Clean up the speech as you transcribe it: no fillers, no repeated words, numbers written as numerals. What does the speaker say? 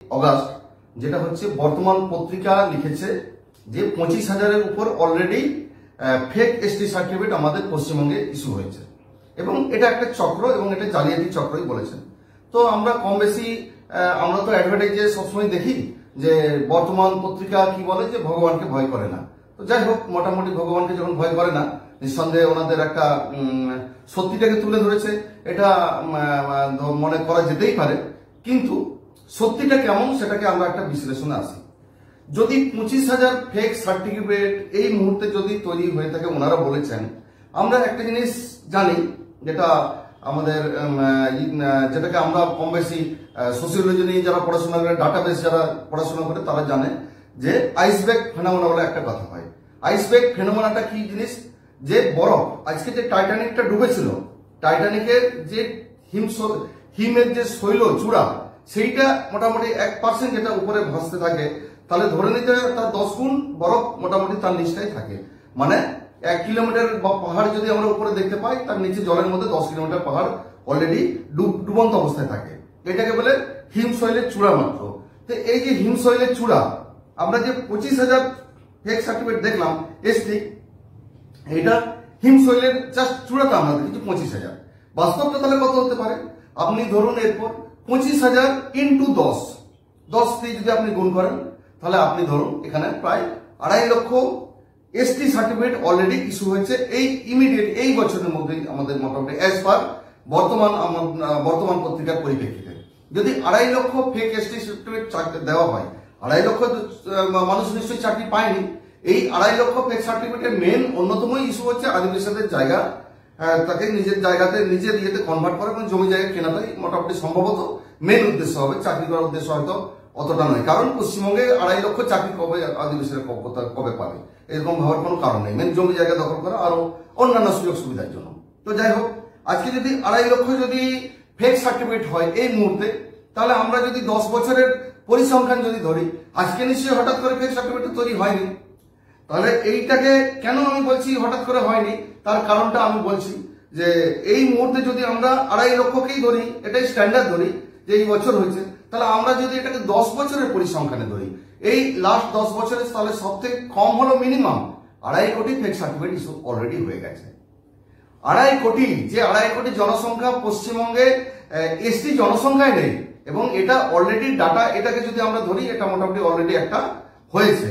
August, যেটা হচ্ছে বর্তমান পত্রিকা লিখেছে যে 25,000-এর উপর অলরেডি ফেক এসটি সার্টিফিকেট আমাদের পশ্চিমবঙ্গে ইস্যু হয়েছে এবং এটা একটা চক্র এবং এটা জালিয়াতি চক্রই বলেছেন। তো আমরা কম বেশি আমরা তো অ্যাডভার্টাইজে সবসময় দেখি যে বর্তমান পত্রিকা কি বলে যে ভগবানকে ভয় করে না। তো যাই হোক, মোটামুটি ভগবানকে যখন ভয় করে না, নিঃসন্দেহে ওনাদের একটা সত্যিটাকে তুলে ধরেছে, এটা মনে করা যেতেই পারে। কিন্তু সত্যিটা কেমন সেটাকে আমরা একটা বিশ্লেষণে আসি। যদি 25,000 ফেক সার্টিফিকেট এই মুহূর্তে যদি তৈরি হয়ে থাকে, ওনারা বলেছেন, আমরা একটা জিনিস জানি যেটা আমাদের যেটাকে আমরা কম বেশি সোশিওলজি নিয়ে যারা পড়াশোনা করে, ডাটাবেস যারা পড়াশোনা করে তারা জানে যে আইসব্যাগ ফেনোমেনা বলে একটা কথা হয়। আইসব্যাগ ফেনোমেনাটা কি জিনিস? যে বরফ, আজকে যে টাইটানিকটা ডুবেছিল, টাইটানিকের যে হিমের যে শৈল চূড়া, সেইটা মোটামুটি 1% যেটা উপরে ভাসতে থাকে, তাহলে ধরে নিতে তার 10 গুণ বরফ মোটামুটি তার নিচটাই থাকে। মানে 1 কিলোমিটার পাহাড় যদি আমরা উপরে দেখতে পাই, তার নিচে জলের মধ্যে 10 কিলোমিটার পাহাড় অলরেডি ডুবন্ত অবস্থায় থাকে। এটাকে বলে হিমশৈলের চূড়া মাত্র। তো এই যে হিমশৈলের চূড়া, আমরা যে 25,000 ফেক সার্টিফিকেট দেখলাম এসটি, এটা হিমশৈলের জাস্ট চূড়াটা আমরা দেখি 25,000। বাস্তবটা তাহলে কত হতে পারে? আপনি ধরুন এরপর 25,000 ইন্টু 10 দিয়ে যদি আপনি গুণ করেন, তাহলে আপনি ধরুন এখানে প্রায় 2.5 লক্ষ এসটি সার্টিফিকেট অলরেডি ইস্যু হয়েছে এই ইমিডিয়েট এই বছরের মধ্যেই আমাদের মোটামুটি অ্যাজ পার বর্তমান পত্রিকার পরিপ্রেক্ষিতে। যদি 2.5 লক্ষ ফেক এসটি সার্টিফিকেট দেওয়া হয়, 2.5 লক্ষ মানুষ নিশ্চয়ই চাকরি পায়নি। এই 2.5 লক্ষ ফেক সার্টিফিকেটের মেন অন্যতম ইস্যু হচ্ছে আদিবাসীদের জায়গা, তাকে নিজের জায়গাতে নিজের ইয়েতে কনভার্ট করা এবং জমি জায়গা কেনাটাই মোটামুটি সম্ভবত মেন উদ্দেশ্য হবে। চাকরি করার উদ্দেশ্য হয়তো অতটা নয়, কারণ পশ্চিমবঙ্গে 2.5 লক্ষ চাকরি কবে আদিবাসীরা কবে পাবে, এরকম ভাবার কোনো কারণ নেই। মেন জমি জায়গা দখল করা আরো অন্যান্য সুযোগ সুবিধার জন্য। তো যাই হোক, আজকে যদি 2.5 লক্ষ যদি ফেক সার্টিফিকেট হয় এই মুহূর্তে, তাহলে আমরা যদি 10 বছরের পরিসংখ্যান যদি ধরি, আজকে নিশ্চয়ই হঠাৎ করে ফেক সার্টিফিকেট তৈরি হয়নি। তাহলে এইটাকে কেন আমি বলছি হঠাৎ করে হয়নি, তার কারণটা আমি বলছি যে এই মুহূর্তে যদি আমরা 2.5 লক্ষকেই ধরি, এটাই স্ট্যান্ডার্ড ধরি যে এই বছর হয়েছে, তাহলে আমরা যদি এটাকে 10 বছরের পরিসংখ্যানে ধরি, এই লাস্ট 10 বছরে, তাহলে সব থেকে কম হলো মিনিমাম 2.5 কোটি ফেক সার্টিফিকেট ইস্যু অলরেডি হয়ে গেছে। 2.5 কোটি, যে 2.5 কোটি জনসংখ্যা পশ্চিমবঙ্গে এসটি জনসংখ্যায় নেই, এবং এটা অলরেডি ডাটা, এটাকে যদি আমরা ধরি, এটা মোটামুটি অলরেডি একটা হয়েছে।